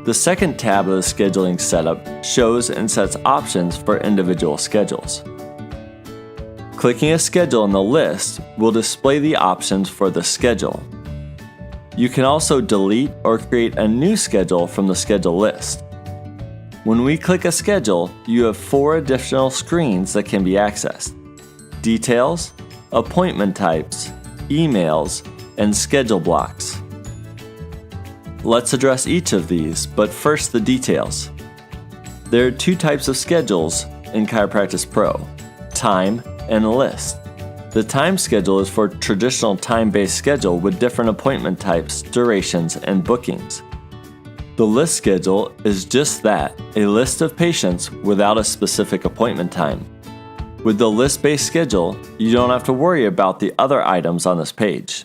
The second tab of the scheduling setup shows and sets options for individual schedules. Clicking a schedule in the list will display the options for the schedule. You can also delete or create a new schedule from the schedule list. When we click a schedule, you have 4 additional screens that can be accessed: Details, Appointment Types, Emails, and Schedule Blocks. Let's address each of these, but first the details. There are 2 types of schedules in ChiroPractice Pro: Time and List. The time schedule is for traditional time-based schedule with different appointment types, durations, and bookings. The list schedule is just that, a list of patients without a specific appointment time. With the list-based schedule, you don't have to worry about the other items on this page.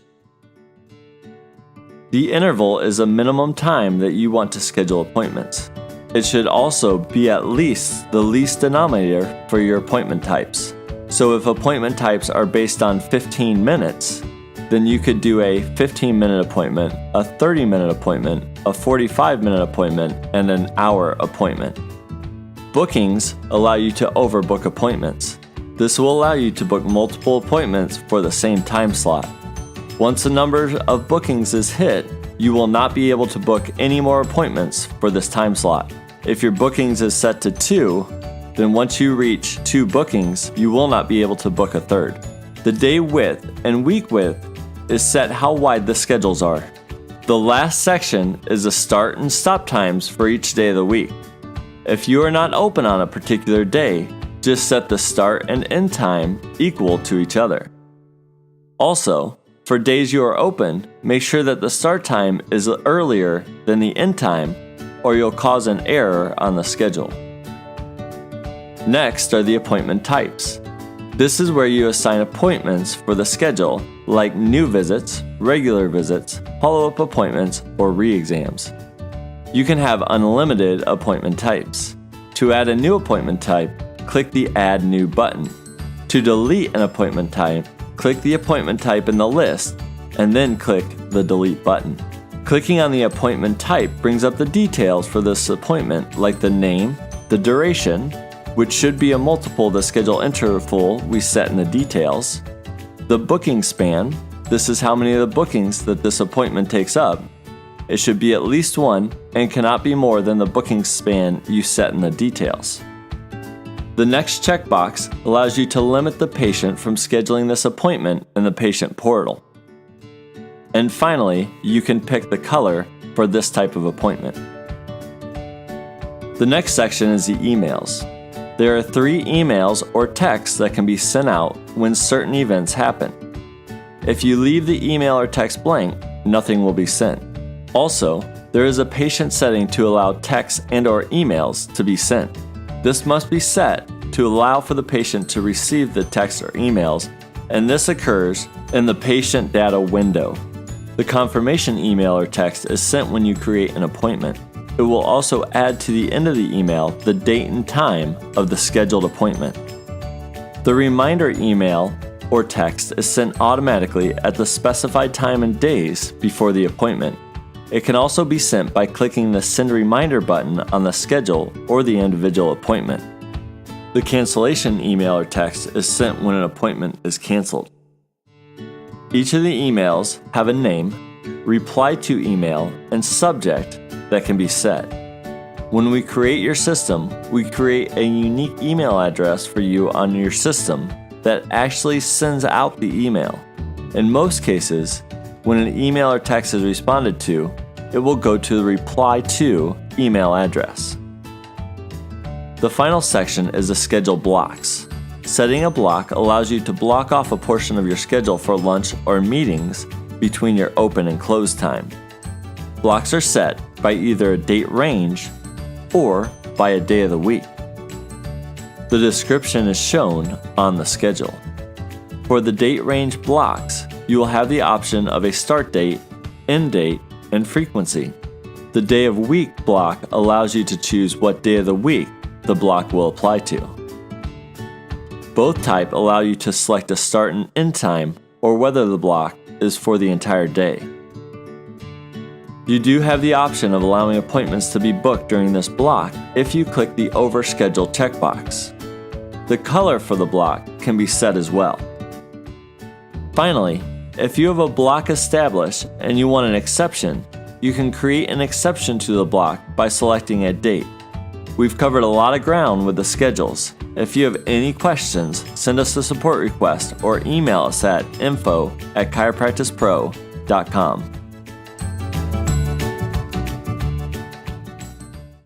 The interval is a minimum time that you want to schedule appointments. It should also be at least the least denominator for your appointment types. So if appointment types are based on 15 minutes, then you could do a 15-minute appointment, a 30-minute appointment, a 45-minute appointment, and an hour appointment. Bookings allow you to overbook appointments. This will allow you to book multiple appointments for the same time slot. Once the number of bookings is hit, you will not be able to book any more appointments for this time slot. If your bookings is set to 2, then once you reach 2 bookings, you will not be able to book a third. The day width and week width is set how wide the schedules are. The last section is the start and stop times for each day of the week. If you are not open on a particular day, just set the start and end time equal to each other. Also, for days you are open, make sure that the start time is earlier than the end time, or you'll cause an error on the schedule. Next are the appointment types. This is where you assign appointments for the schedule, like new visits, regular visits, follow-up appointments, or re-exams. You can have unlimited appointment types. To add a new appointment type, click the Add New button. To delete an appointment type, click the appointment type in the list, and then click the Delete button. Clicking on the appointment type brings up the details for this appointment, like the name, the duration, which should be a multiple of the schedule interval we set in the details, the booking span, this is how many of the bookings that this appointment takes up. It should be at least 1 and cannot be more than the booking span you set in the details. The next checkbox allows you to limit the patient from scheduling this appointment in the patient portal. And finally, you can pick the color for this type of appointment. The next section is the emails. There are 3 emails or texts that can be sent out when certain events happen. If you leave the email or text blank, nothing will be sent. Also, there is a patient setting to allow texts and/or emails to be sent. This must be set to allow for the patient to receive the text or emails, and this occurs in the patient data window. The confirmation email or text is sent when you create an appointment. It will also add to the end of the email the date and time of the scheduled appointment. The reminder email or text is sent automatically at the specified time and days before the appointment. It can also be sent by clicking the Send Reminder button on the schedule or the individual appointment. The cancellation email or text is sent when an appointment is canceled. Each of the emails have a name, reply to email, and subject that can be set. When we create your system, we create a unique email address for you on your system that actually sends out the email. In most cases, when an email or text is responded to, it will go to the reply to email address. The final section is the schedule blocks. Setting a block allows you to block off a portion of your schedule for lunch or meetings between your open and close time. Blocks are set by either a date range or by a day of the week. The description is shown on the schedule. For the date range blocks, you will have the option of a start date, end date, and frequency. The day of week block allows you to choose what day of the week the block will apply to. Both type allow you to select a start and end time or whether the block is for the entire day. You do have the option of allowing appointments to be booked during this block if you click the Overschedule checkbox. The color for the block can be set as well. Finally, if you have a block established and you want an exception, you can create an exception to the block by selecting a date. We've covered a lot of ground with the schedules. If you have any questions, send us a support request or email us at info@chiropracticepro.com.